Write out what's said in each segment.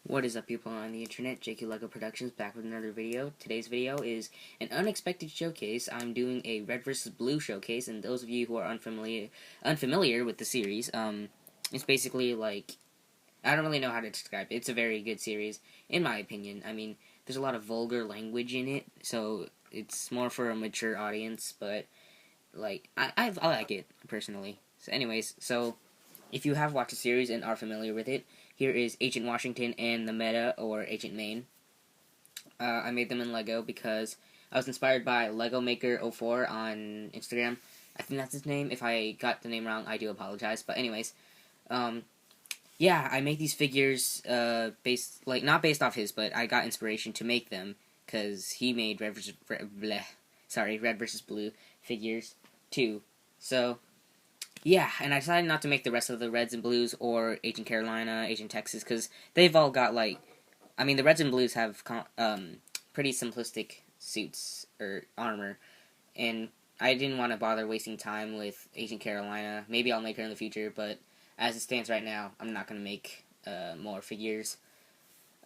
What is up, people on the internet? JQ LEGO Productions back with another video. Today's video is an unexpected showcase. I'm doing a red versus blue showcase, and those of you who are unfamiliar with the series, it's basically like, I don't really know how to describe it. It's a very good series, in my opinion. I mean, there's a lot of vulgar language in it, so it's more for a mature audience, but, like, I like it, personally. So anyways, if you have watched the series and are familiar with it, here is Agent Washington and the Meta, or Agent Maine. I made them in Lego because I was inspired by Lego Maker 04 on Instagram. I think that's his name. If I got the name wrong, I do apologize. But anyways, yeah, I make these figures not based off his, but I got inspiration to make them because he made Red versus Blue figures too. So yeah, and I decided not to make the rest of the Reds and Blues or Agent Carolina, Agent Texas, because they've all got, like, I mean, the Reds and Blues have pretty simplistic suits or armor, and I didn't want to bother wasting time with Agent Carolina. Maybe I'll make her in the future, but as it stands right now, I'm not going to make more figures,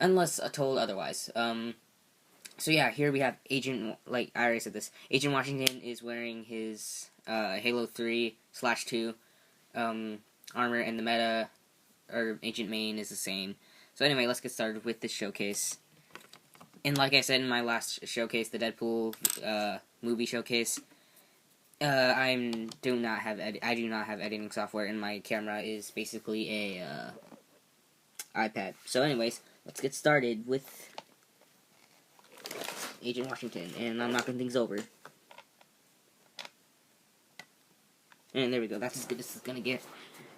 unless told otherwise. So yeah, here we have Agent, like, I already said this, Agent Washington is wearing his Halo 3/2 armor, and the Meta, or Agent Maine, is the same. So anyway, let's get started with this showcase. And like I said in my last showcase, the Deadpool movie showcase, I do not have editing software, and my camera is basically a iPad. So anyways, let's get started with Agent Washington, and I'm knocking things over. And there we go, that's as good as it's gonna get.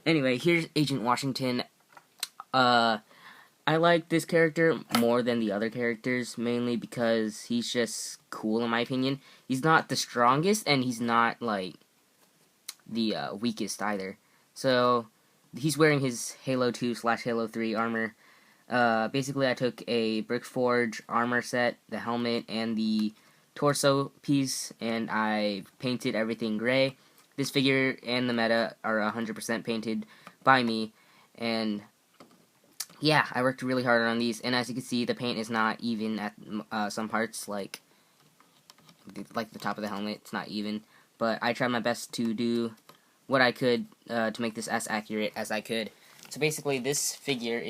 Anyway, here's Agent Washington. I like this character more than the other characters, mainly because he's just cool, in my opinion. He's not the strongest, and he's not, like, the weakest either. So, he's wearing his Halo 2/Halo 3 armor. Basically, I took a Brickforge armor set, the helmet, and the torso piece, and I painted everything gray. This figure and the Meta are 100% painted by me, and yeah, I worked really hard on these, and as you can see, the paint is not even at some parts, like the top of the helmet. It's not even, but I tried my best to do what I could to make this as accurate as I could. So basically, this figure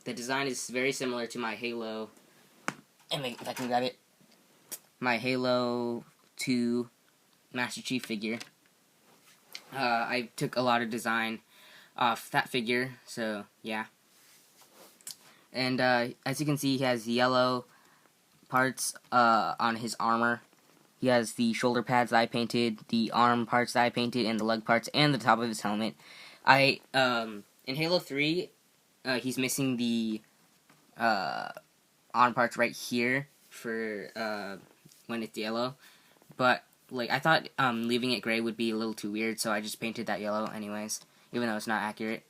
the design is very similar to my Halo, and if I can grab it, my Halo 2 Master Chief figure. I took a lot of design off that figure, so yeah. And as you can see, he has yellow parts on his armor. He has the shoulder pads that I painted, the arm parts that I painted, and the leg parts, and the top of his helmet. In Halo 3, he's missing the arm parts right here for when it's yellow, but like, I thought leaving it gray would be a little too weird, so I just painted that yellow anyways, even though it's not accurate.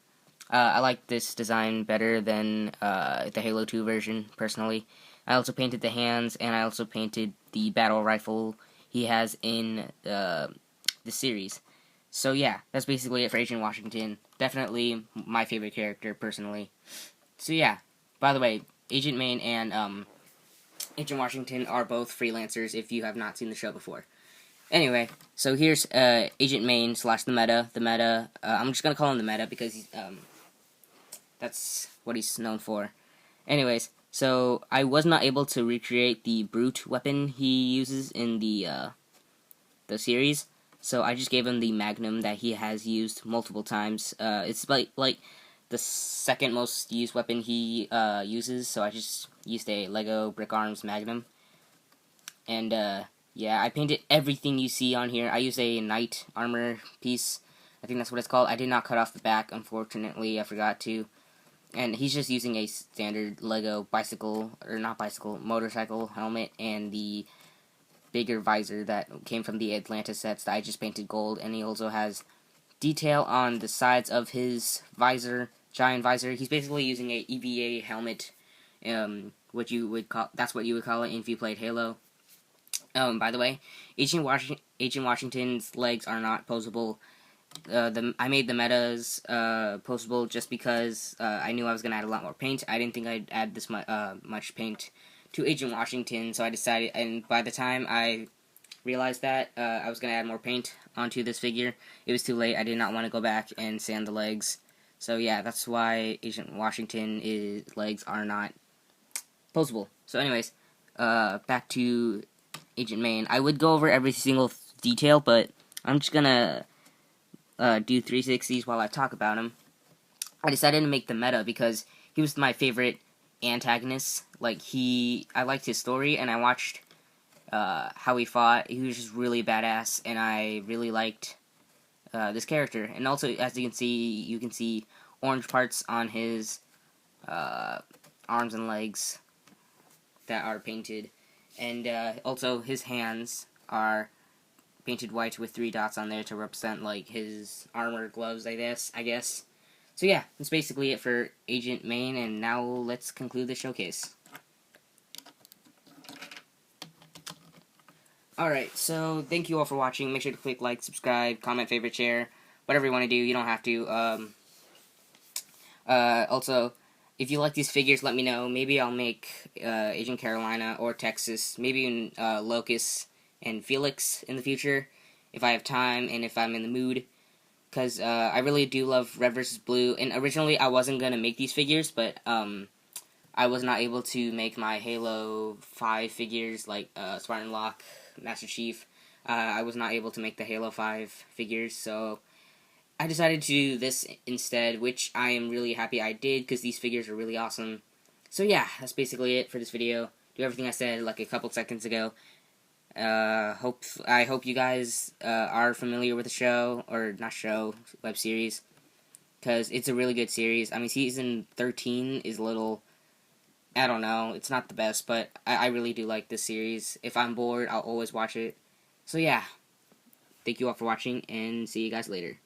I like this design better than the Halo 2 version, personally. I also painted the hands, and I also painted the battle rifle he has in the series. So yeah, that's basically it for Agent Washington. Definitely my favorite character, personally. So yeah, by the way, Agent Maine and Agent Washington are both freelancers if you have not seen the show before. Anyway, so here's Agent Maine / the Meta. The Meta, I'm just gonna call him the Meta because he's, that's what he's known for. Anyways, so I was not able to recreate the brute weapon he uses in the series, so I just gave him the Magnum that he has used multiple times. It's like the second most used weapon he uses, so I just used a Lego Brick Arms Magnum. And yeah, I painted everything you see on here. I used a knight armor piece. I think that's what it's called. I did not cut off the back, unfortunately. I forgot to. And he's just using a standard Lego motorcycle helmet, and the bigger visor that came from the Atlantis sets that I just painted gold. And he also has detail on the sides of his visor, giant visor. He's basically using a EVA helmet, that's what you would call it if you played Halo. By the way, Agent Washington's legs are not posable. I made the metas postable just because I knew I was gonna add a lot more paint. I didn't think I'd add this much paint to Agent Washington, so I decided. And by the time I realized that I was gonna add more paint onto this figure, it was too late. I did not want to go back and sand the legs. So yeah, that's why Agent Washington's legs are not posable. So anyways, back to Agent Maine. I would go over every single detail, but I'm just gonna do 360s while I talk about him. I decided to make the meta because he was my favorite antagonist. I liked his story, and I watched how he fought. He was just really badass, and I really liked this character. And also, as you can see orange parts on his arms and legs that are painted, and also his hands are painted white with 3 dots on there to represent like his armor gloves, I guess. So yeah, that's basically it for Agent Maine, and now let's conclude the showcase. Alright, so thank you all for watching. Make sure to click like, subscribe, comment, favorite, share, whatever you want to do. You don't have to. Also, if you like these figures, let me know. Maybe I'll make Agent Carolina or Texas, maybe even Locust and Felix in the future, if I have time and if I'm in the mood, because I really do love Red vs. Blue, and originally I wasn't going to make these figures, but I was not able to make my Halo 5 figures, like Spartan Locke, Master Chief. I was not able to make the Halo 5 figures, so I decided to do this instead, which I am really happy I did, because these figures are really awesome. So yeah, that's basically it for this video. Do everything I said like a couple seconds ago. I hope you guys are familiar with the show, or not show, web series, because it's a really good series. I mean, season 13 is a little, I don't know, it's not the best, but I really do like this series. If I'm bored, I'll always watch it. So yeah, thank you all for watching, and see you guys later.